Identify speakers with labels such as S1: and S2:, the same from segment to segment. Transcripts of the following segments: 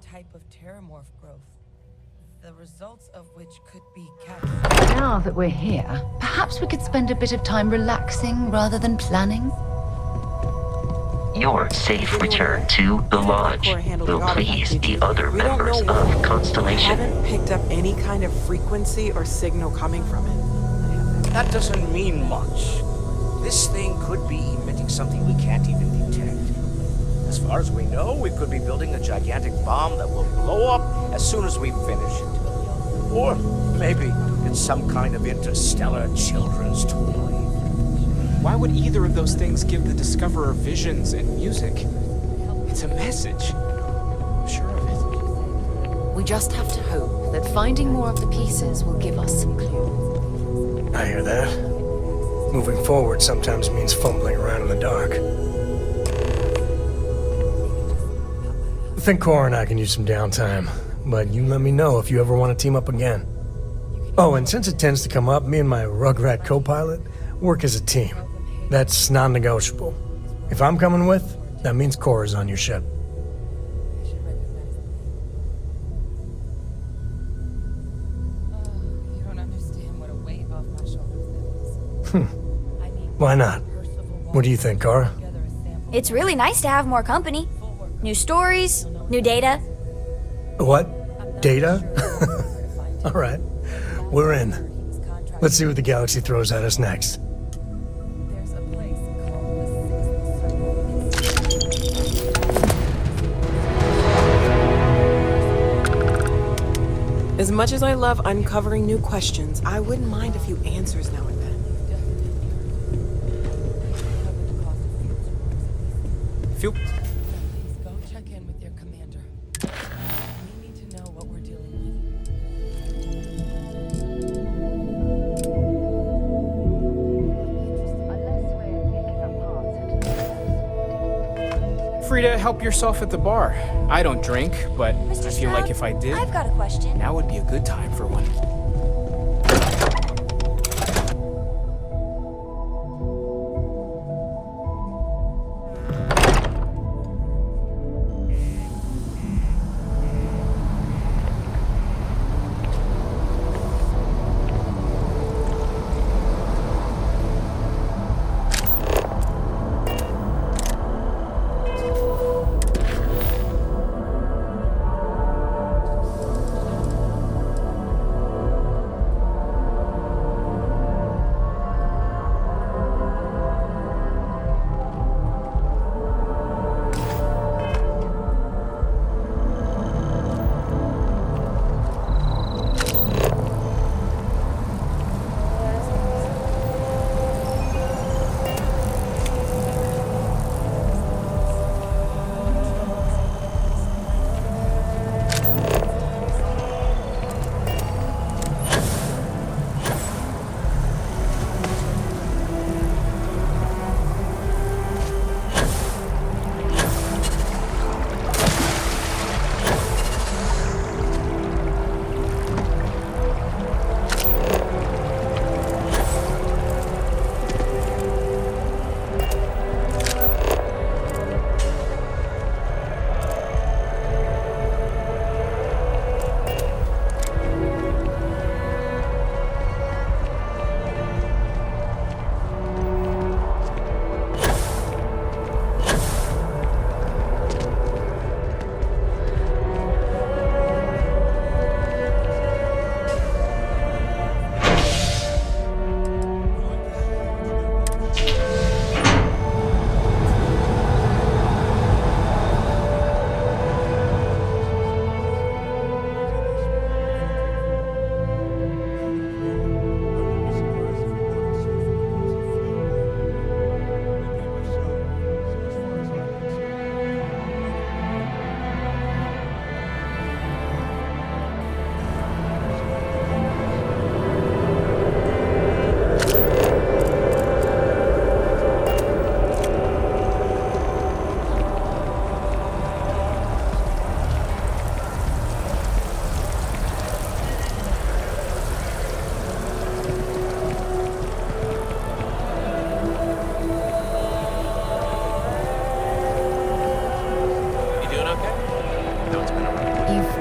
S1: type of terramorph growth, the results of which could be captured.
S2: Now that we're here, perhaps we could spend a bit of time relaxing rather than planning?
S3: Your safe return to the lodge will please the other members of Constellation.
S4: I haven't picked up any kind of frequency or signal coming from it.
S5: That doesn't mean much. This thing could be emitting something we can't even detect. As far as we know, we could be building a gigantic bomb that will blow up as soon as we finish it. Or maybe it's some kind of interstellar children's toy.
S6: Why would either of those things give the Discoverer visions and music? It's a message. I'm sure of it.
S2: We just have to hope that finding more of the pieces will give us some clues.
S7: I hear that. Moving forward sometimes means fumbling around in the dark. I think Cora and I can use some downtime, but you let me know if you ever want to team up again. Oh, and since it tends to come up, me and my Rugrat co-pilot work as a team. That's non-negotiable. If I'm coming with, that means Cora's on your ship.
S1: You don't understand what a weight off my shoulders is.
S7: Why not? What do you think, Cora?
S8: It's really nice to have more company. New stories, new data.
S7: What? Data? All right, we're in. Let's see what the galaxy throws at us next.
S1: There's a place called the Sixth Circle.
S4: As much as I love uncovering new questions, I wouldn't mind a few answers now and then.
S6: Feel
S1: Go check in with your commander. We need to know what we're dealing with.
S6: free to help yourself at the bar. I don't drink, but
S8: Mr.
S6: I feel like
S8: Stroud,
S6: if I did,
S8: I've got a question.
S6: now would be a good time for one.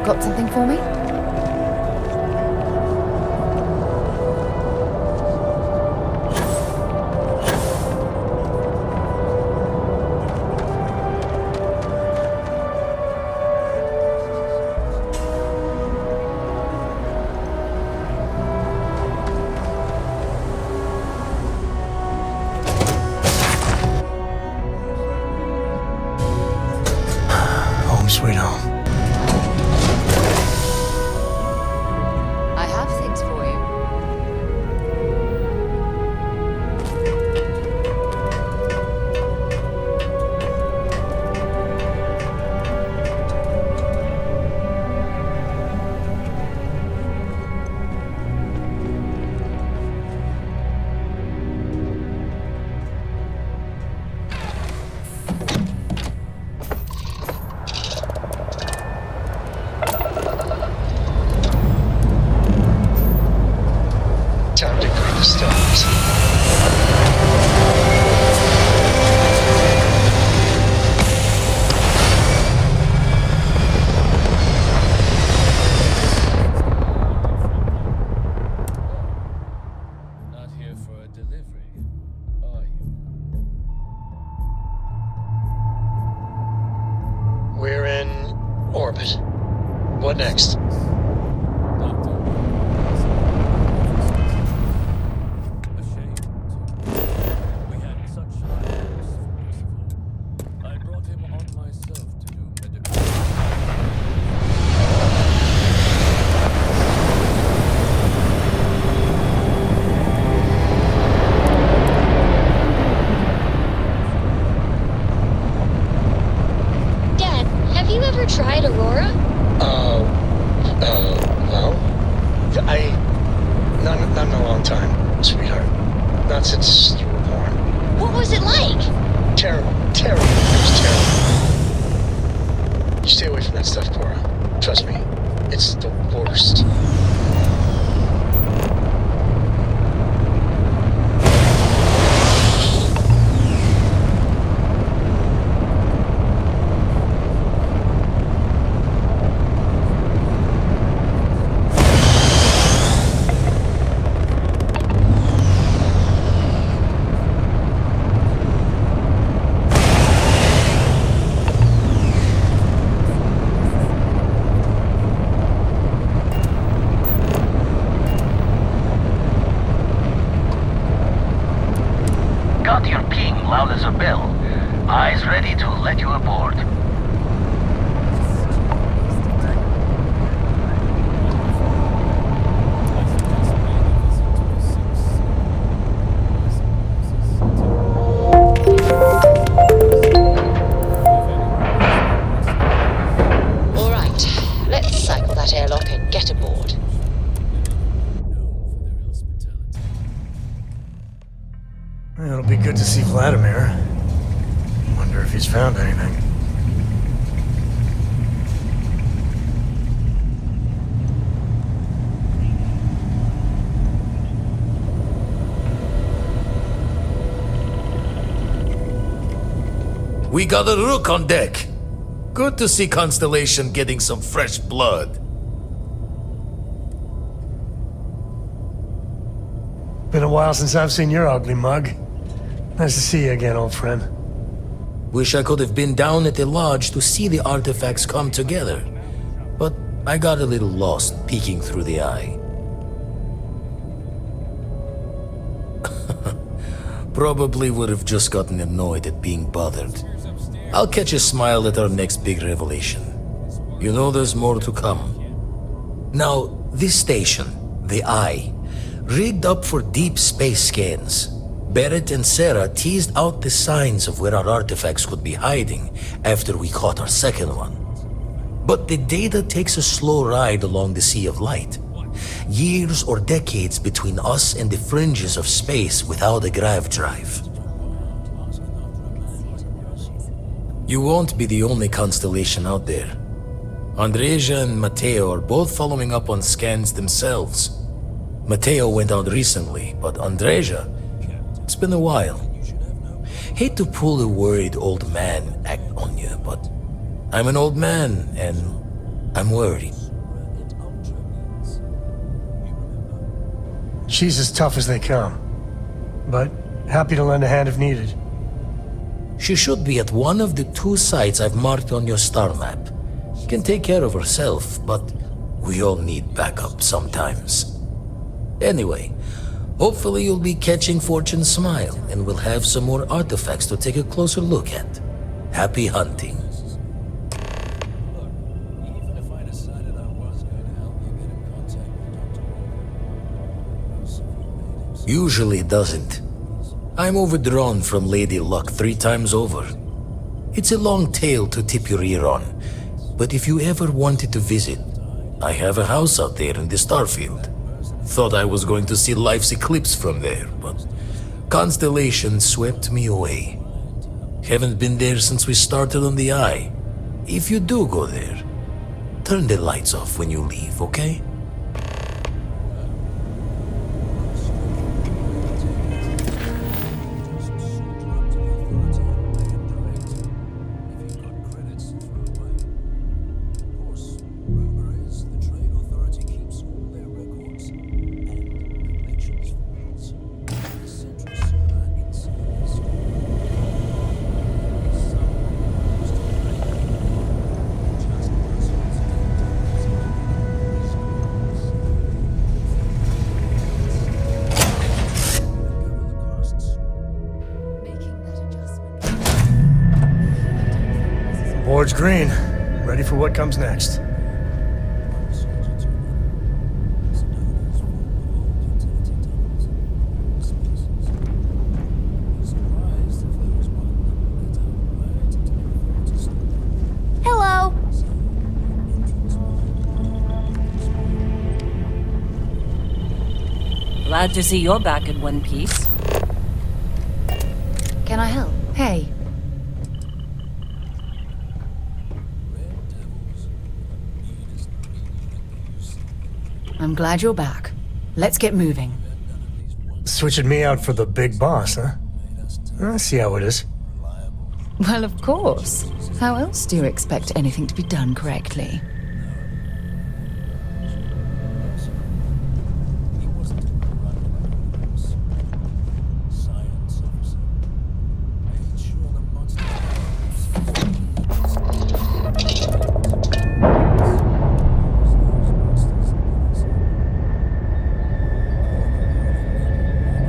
S2: got something for me?
S7: Sweet home.
S2: I have things for you.
S7: Time to greet the stars.
S9: Not here for a delivery, are you?
S7: We're in orbit. What next?
S10: Tried Aurora?
S7: Well, not in a long time, sweetheart. Not since you were born.
S10: What was it like?
S7: Terrible. It was terrible. You stay away from that stuff, Cora. Trust me, it's the worst.
S3: Got your ping loud as a bell. Eyes ready to let you aboard.
S10: All right, let's cycle that airlock and get aboard.
S7: It'll be good to see Vladimir. Wonder if he's found anything.
S11: We got a rook on deck. Good to see Constellation getting some fresh blood.
S7: Been a while since I've seen your ugly mug. Nice to see you again, old friend.
S11: Wish I could have been down at the lodge to see the artifacts come together. But I got a little lost peeking through the eye. Probably would have just gotten annoyed at being bothered. I'll catch a smile at our next big revelation. You know there's more to come. Now, this station, the Eye, rigged up for deep space scans. Barrett and Sarah teased out the signs of where our artifacts could be hiding after we caught our second one. But the data takes a slow ride along the Sea of Light. Years or decades between us and the fringes of space without a grav drive. You won't be the only constellation out there. Andreja and Matteo are both following up on scans themselves. Matteo went out recently, but Andreja, it's been a while. Hate to pull a worried old man act on you, but I'm an old man and I'm worried.
S7: She's as tough as they come. But happy to lend a hand if needed.
S11: She should be at one of the 2 sites I've marked on your star map. Can take care of herself, but we all need backup sometimes. Anyway, hopefully you'll be catching Fortune's smile, and we'll have some more artifacts to take a closer look at. Happy hunting.
S9: Even if I decided I was going to help you get in contact with Dr.
S11: Usually doesn't. I'm overdrawn from Lady Luck 3 times over. It's a long tale to tip your ear on, but if you ever wanted to visit, I have a house out there in the Starfield. Thought I was going to see life's eclipse from there, but constellations swept me away. Haven't been there since we started on the Eye. If you do go there, turn the lights off when you leave, okay?
S7: Board's green. Ready for what comes next.
S8: Hello.
S12: Glad to see you're back in one piece.
S2: Can I help? Hey. I'm glad you're back. Let's get moving.
S7: Switching me out for the big boss, huh? I see how it is.
S2: Well, of course. How else do you expect anything to be done correctly?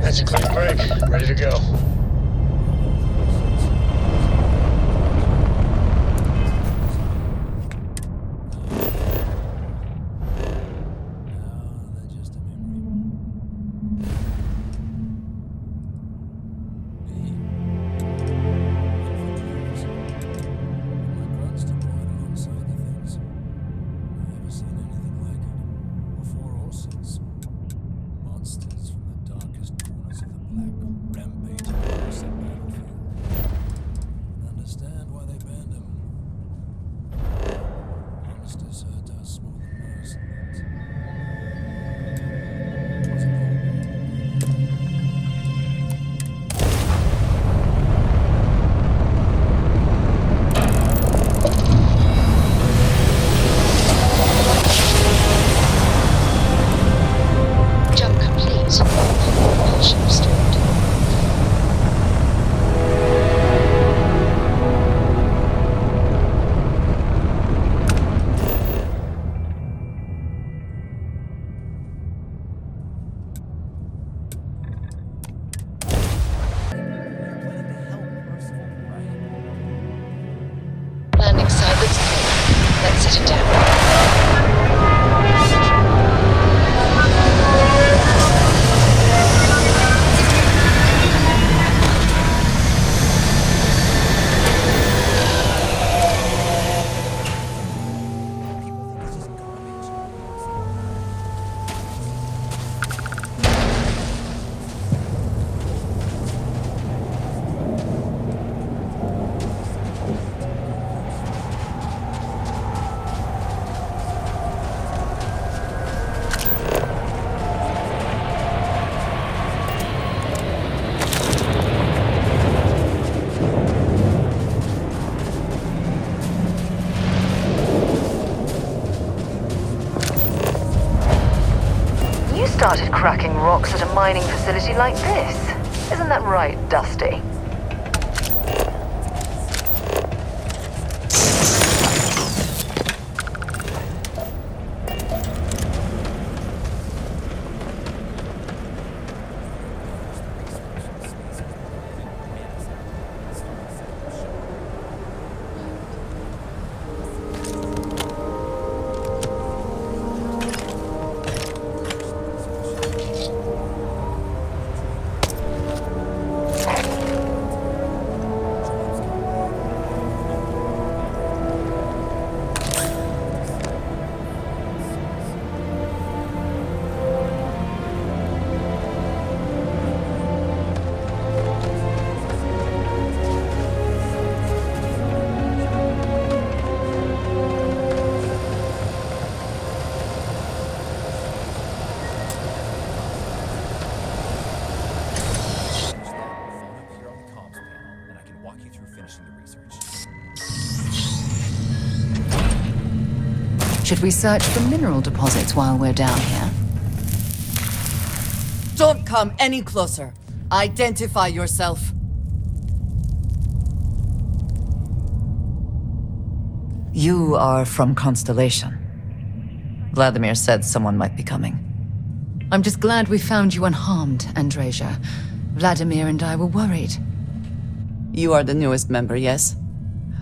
S7: That's a clean break. Ready to go.
S2: started cracking rocks at a mining facility like this. Isn't that right, Dusty? Should we search for mineral deposits while we're down here?
S13: Don't come any closer. Identify yourself.
S2: You are from Constellation. Vladimir said someone might be coming. I'm just glad we found you unharmed, Andreja. Vladimir and I were worried.
S13: You are the newest member, yes?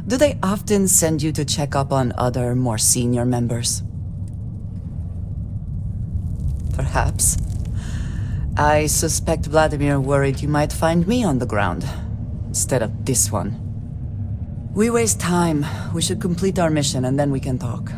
S13: Do they often send you to check up on other, more senior members? Perhaps. I suspect Vladimir worried you might find me on the ground, instead of this one. We waste time. We should complete our mission and then we can talk.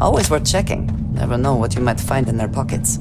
S13: Always worth checking. Never know what you might find in their pockets.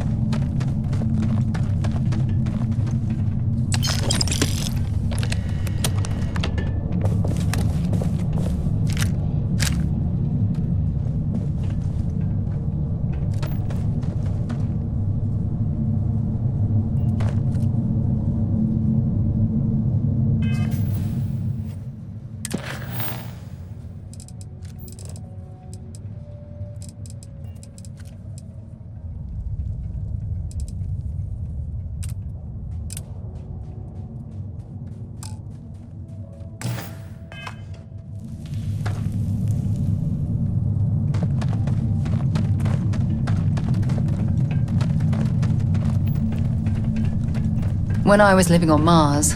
S2: When I was living on Mars,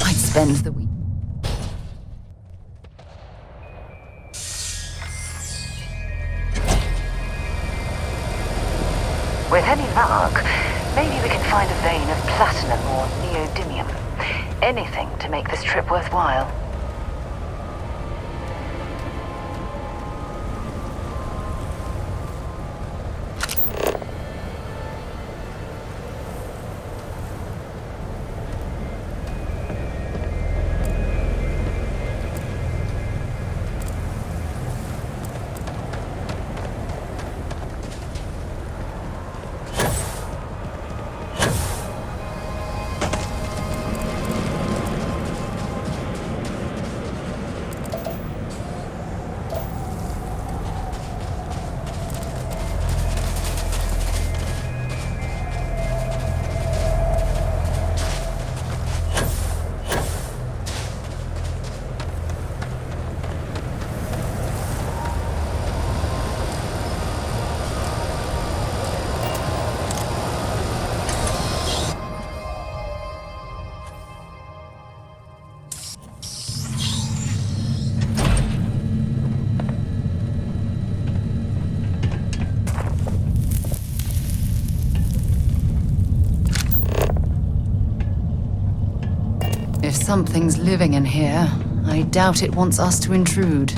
S2: I'd spend the week. With any luck, maybe we can find a vein of platinum or neodymium. Anything to make this trip worthwhile. If something's living in here, I doubt it wants us to intrude.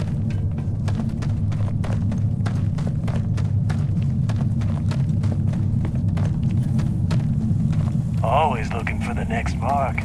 S14: Always looking for the next mark.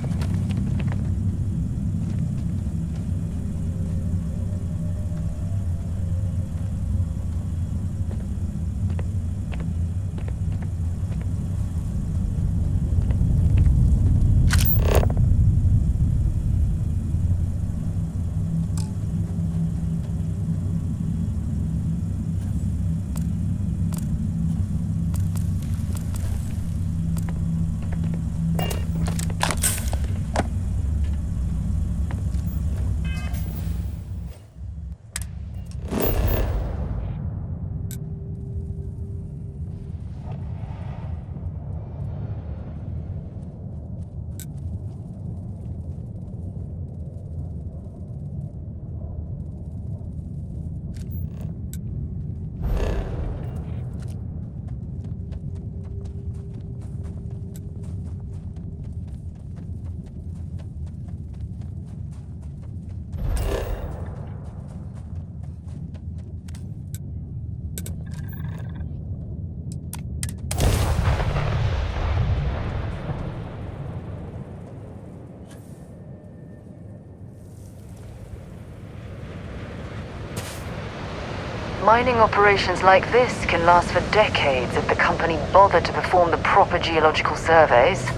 S2: Mining operations like this can last for decades if the company bothered to perform the proper geological surveys.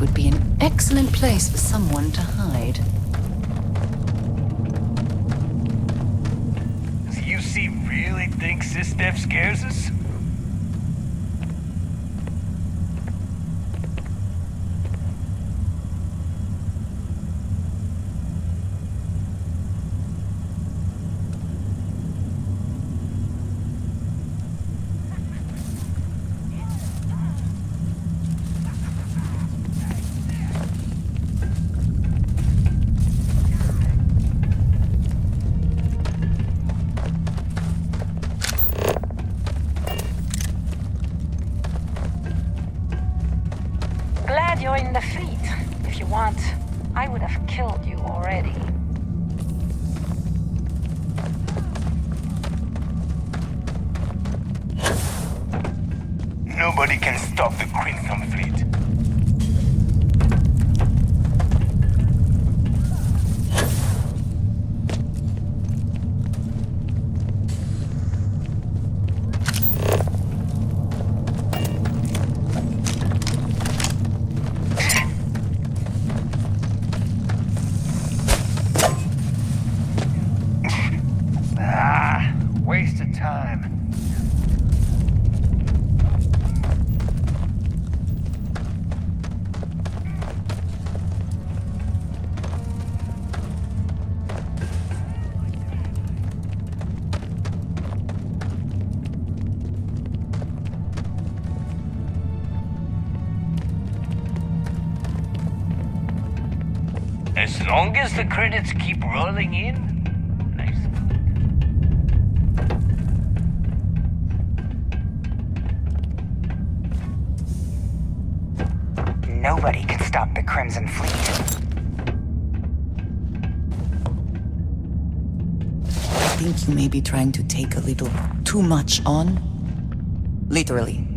S2: Would be an excellent place for someone to hide.
S14: Does UC really think SysDev scares us?
S15: You're in the fleet. If you want, I would have killed you already.
S14: Nobody can stop the Crimson Fleet. As long as the credits keep rolling in, nice.
S15: Nobody can stop the Crimson Fleet.
S13: I think you may be trying to take a little too much on. Literally.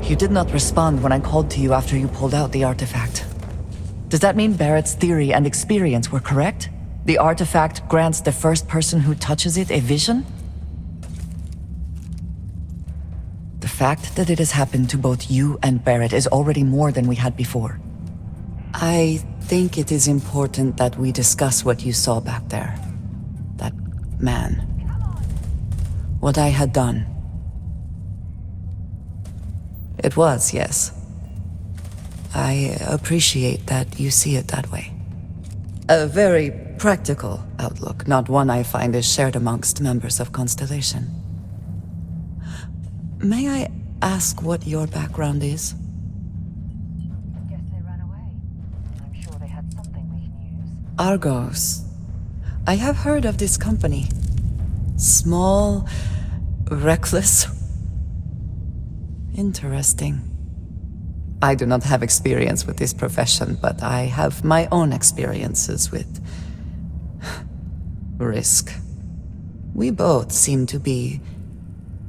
S13: You did not respond when I called to you after you pulled out the artifact. Does that mean Barrett's theory and experience were correct? The artifact grants the first person who touches it a vision? The
S2: fact that it has happened to both you and Barrett is already more than we had before.
S13: I think it is important that we discuss what you saw back there. That man. What I had done. It was, yes. I appreciate that you see it that way. A very practical outlook, not one I find is shared amongst members of Constellation. May I ask what your background is?
S15: Guess they ran away. I'm sure they had something we can use.
S13: Argos. I have heard of this company. Small, reckless. Interesting. I do not have experience with this profession, but I have my own experiences with risk. We both seem to be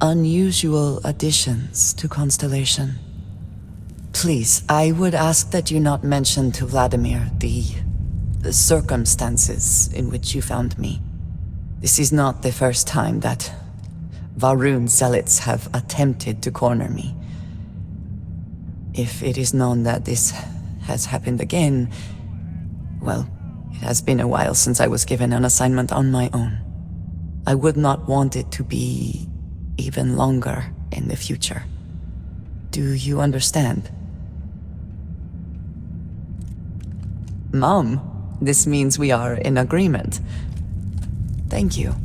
S13: unusual additions to Constellation. Please, I would ask that you not mention to Vladimir the circumstances in which you found me. This is not the first time that Varun zealots have attempted to corner me. If it is known that this has happened again, well, it has been a while since I was given an assignment on my own. I would not want it to be even longer in the future. Do you understand? Mom, this means we are in agreement. Thank you.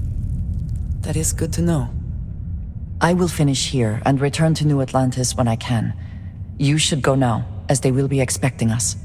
S13: That is good to know.
S2: I will finish here and return to New Atlantis when I can. You should go now, as they will be expecting us.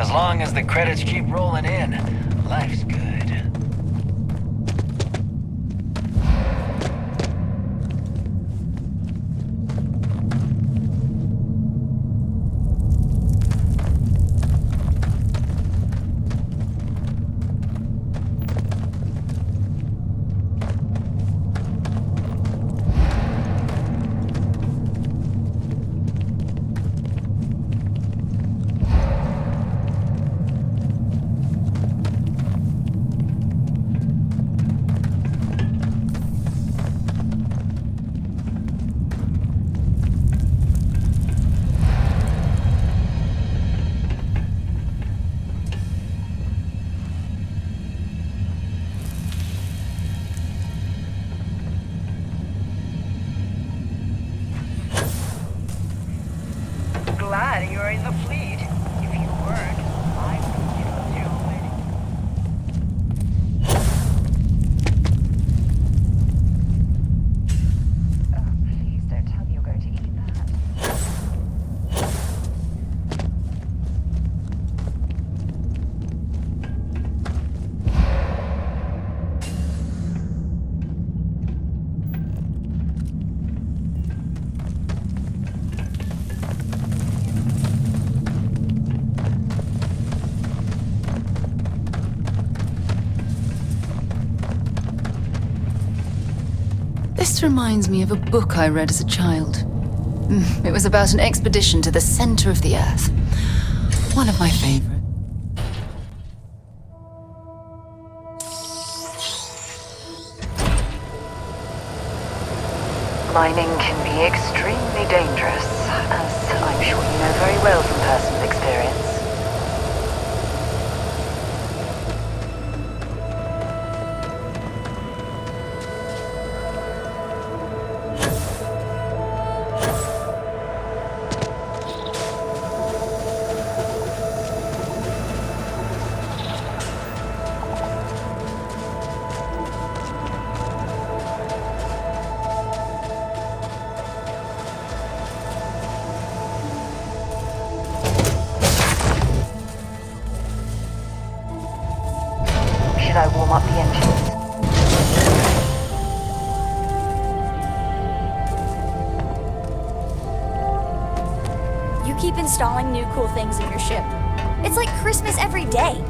S14: As long as the credits keep rolling in, life's good.
S2: This reminds me of a book I read as a child. It was about an expedition to the center of the Earth. One of my favorites.
S15: Mining can be extremely dangerous, as I'm sure you know very well from personal experience. Should I warm up the engines?
S8: You keep installing new cool things in your ship. It's like Christmas every day.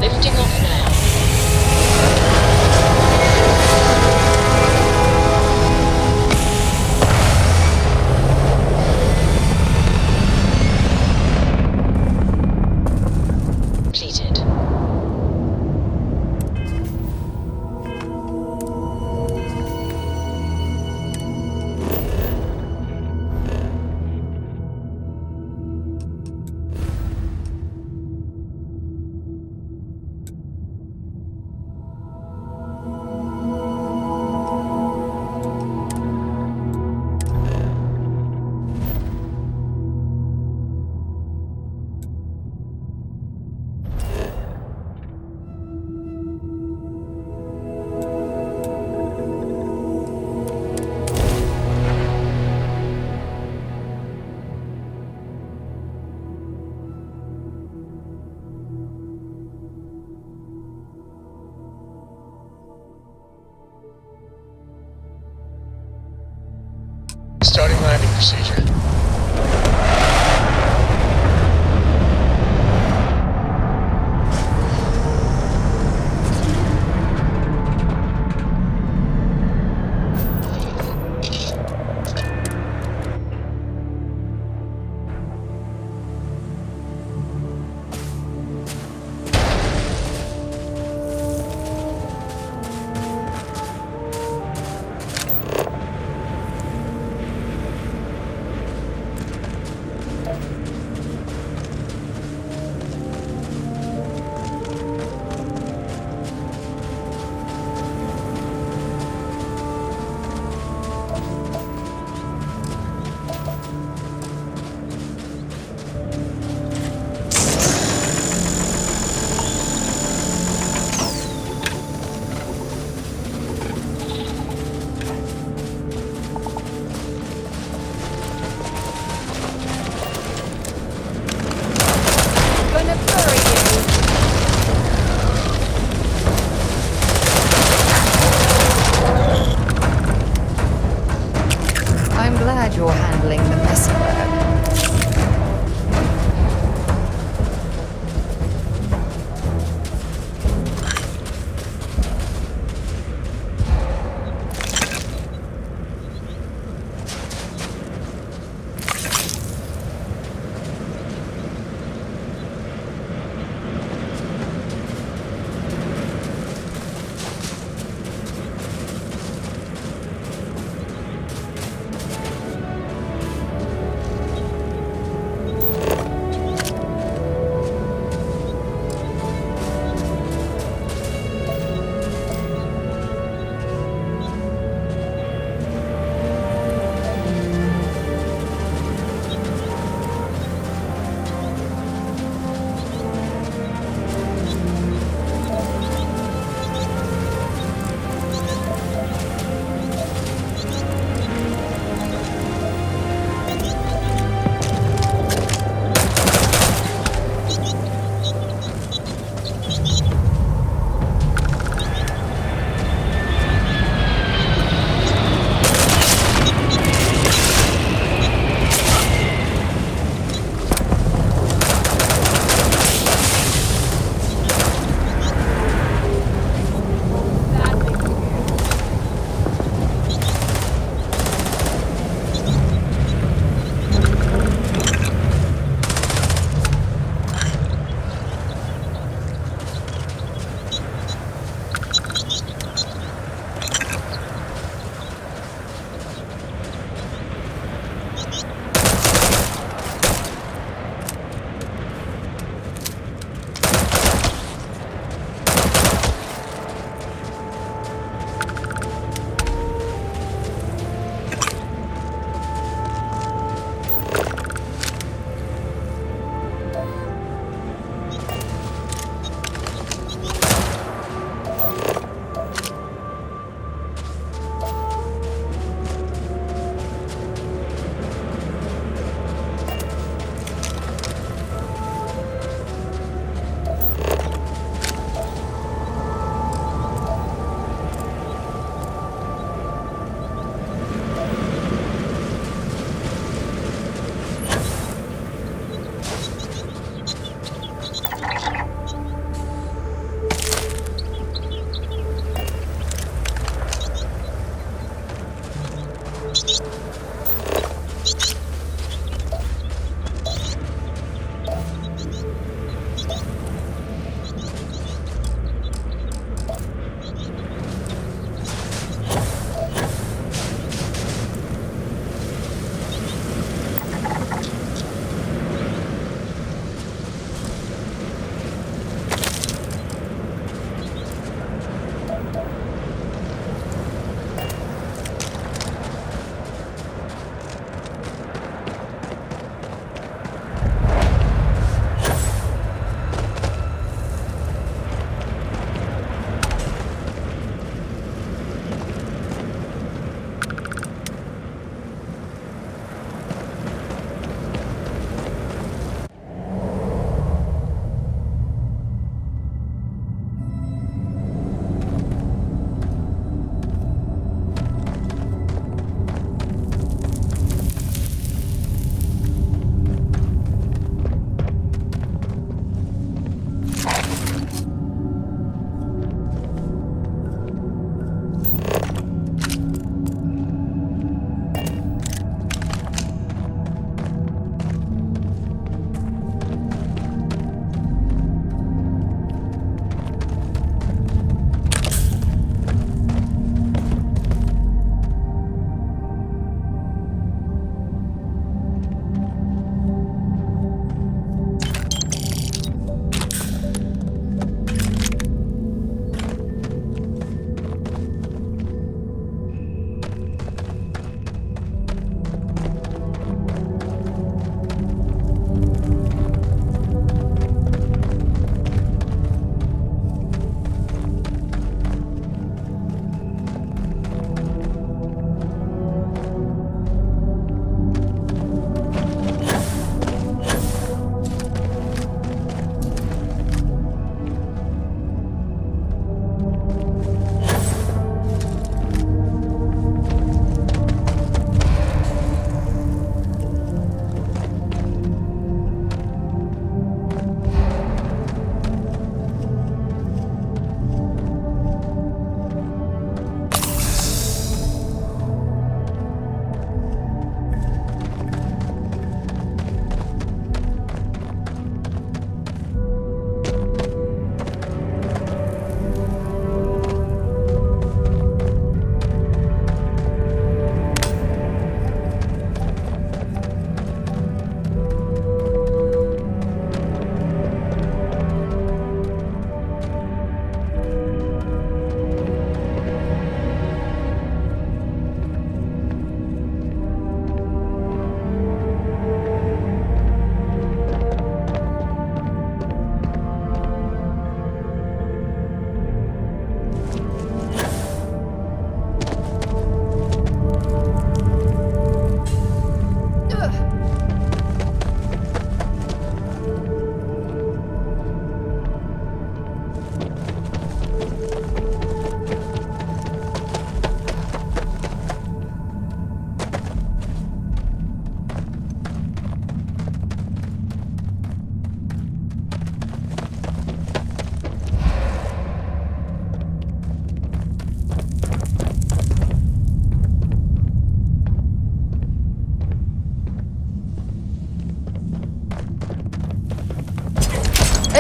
S10: Lifting off now. Completed.
S16: Starting landing procedure.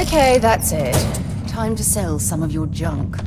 S2: Okay, that's it. Time to sell some of your junk.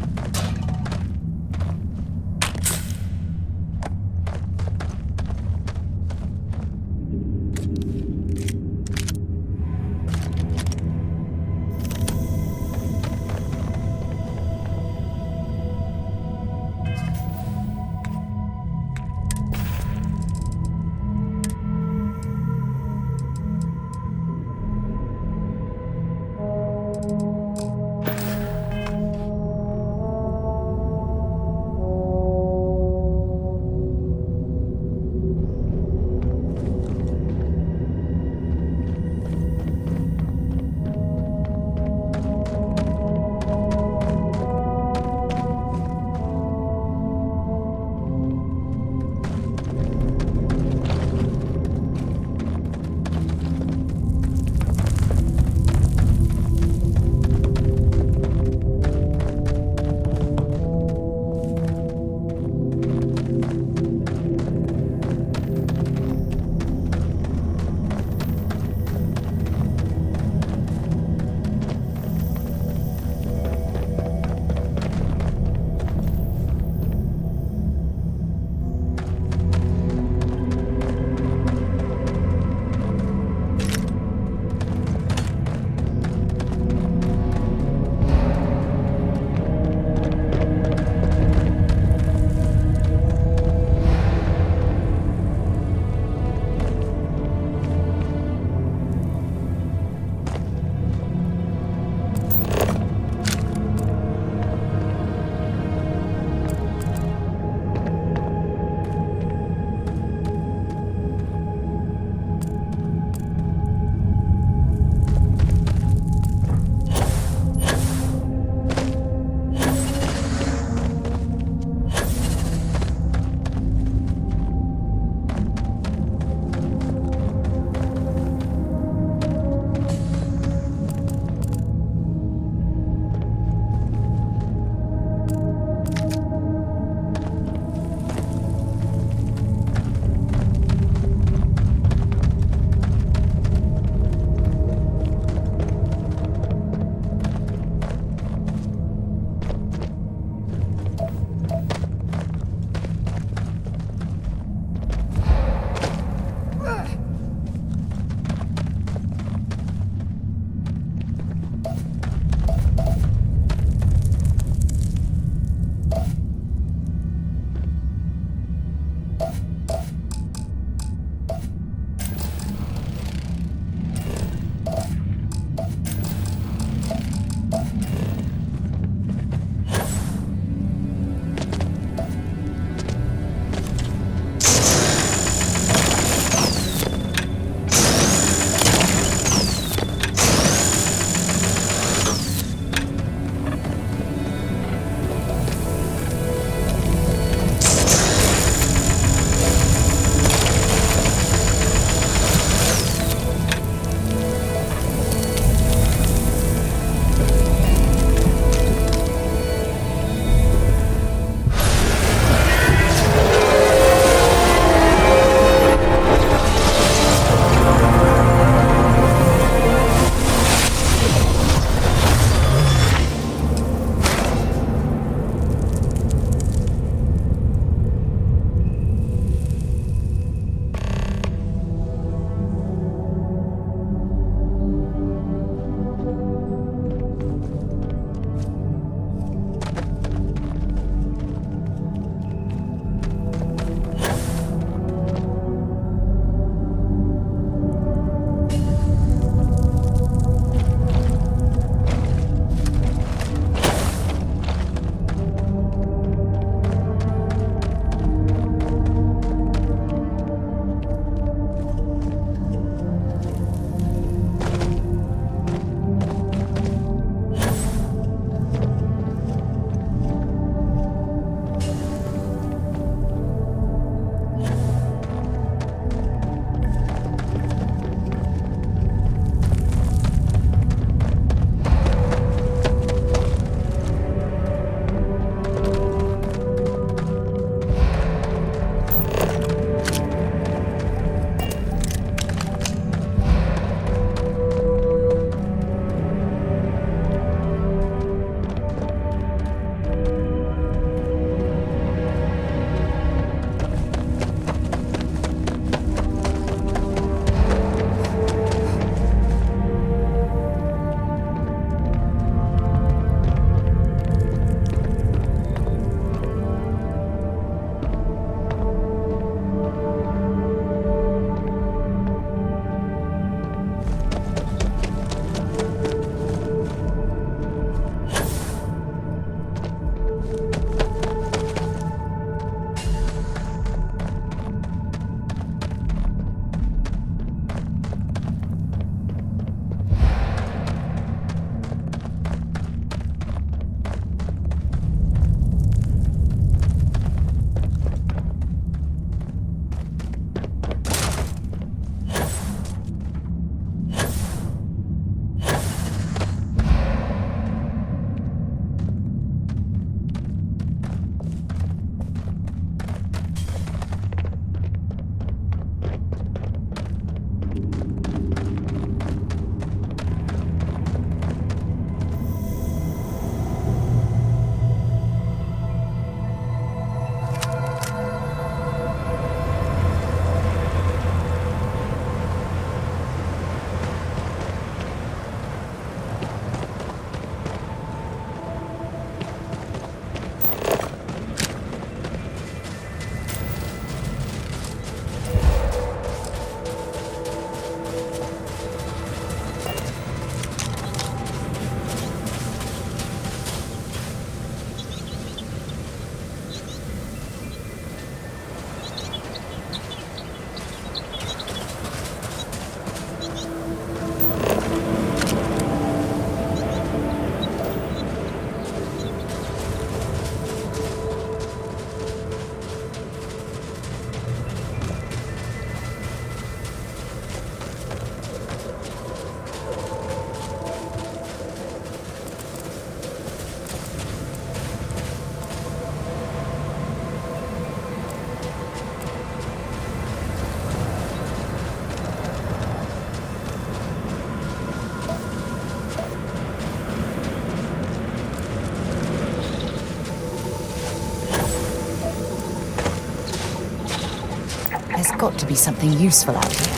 S2: There's got to be something useful out here.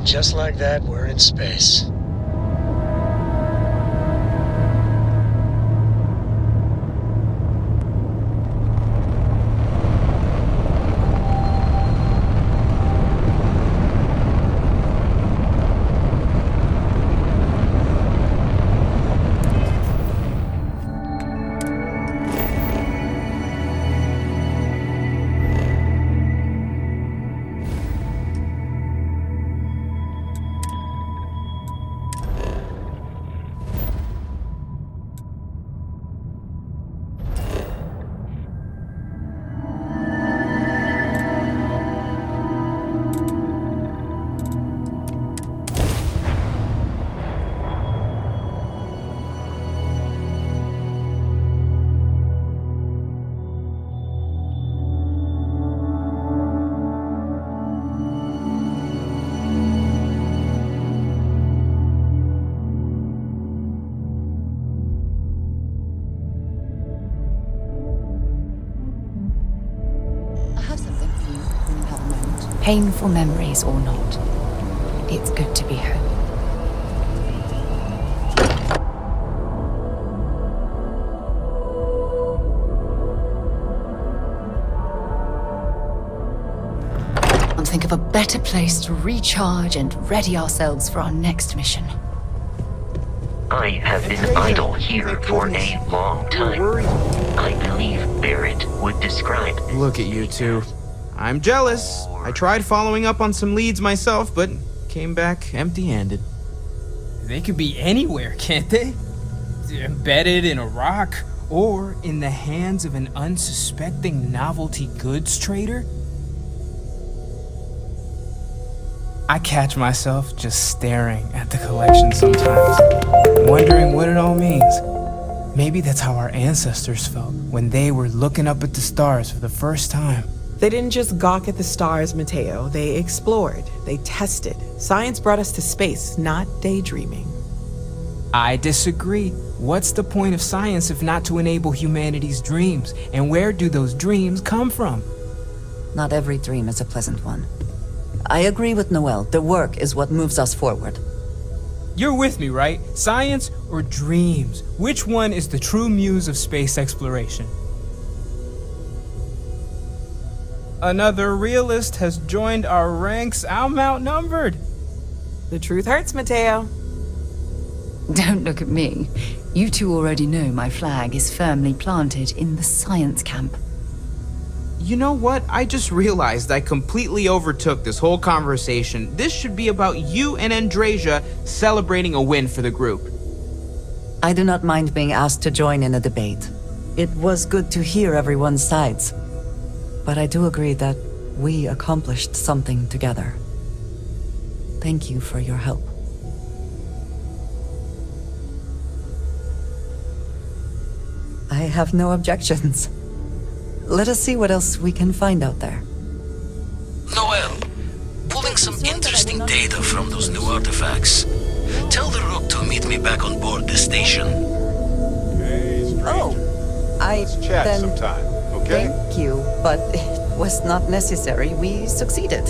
S16: Just like that, we're in space.
S2: Painful memories or not, it's good to be home. Can't think of a better place to recharge and ready ourselves for our next mission.
S3: I have been idle here for a long time. I believe Barrett would describe this.
S6: Look at you two. I'm jealous. I tried following up on some leads myself, but came back empty-handed.
S17: They could be anywhere, can't they? Embedded in a rock, or in the hands of an unsuspecting novelty goods trader? I catch myself just staring at the collection sometimes, wondering what it all means. Maybe that's how our ancestors felt when they were looking up at the stars for the first time.
S4: They didn't just gawk at the stars, Mateo. They explored. They tested. Science brought us to space, not daydreaming.
S17: I disagree. What's the point of science if not to enable humanity's dreams? And where do those dreams come from?
S13: Not every dream is a pleasant one. I agree with Noel. The work is what moves us forward.
S17: You're with me, right? Science or dreams? Which one is the true muse of space exploration? Another realist has joined our ranks. I'm outnumbered.
S4: The truth hurts, Mateo.
S2: Don't look at me. You two already know my flag is firmly planted in the science camp.
S17: You know what? I just realized I completely overtook this whole conversation. This should be about you and Andreja celebrating a win for the group.
S13: I do not mind being asked to join in a debate. It was good to hear everyone's sides. But I do agree that we accomplished something together. Thank you for your help. I have no objections. Let us see what else we can find out there.
S11: Noel, pulling some interesting data from those new artifacts. Tell the Rook to meet me back on board the station.
S13: Let's
S18: chat sometime, okay?
S13: Thank you, but it was not necessary. We succeeded.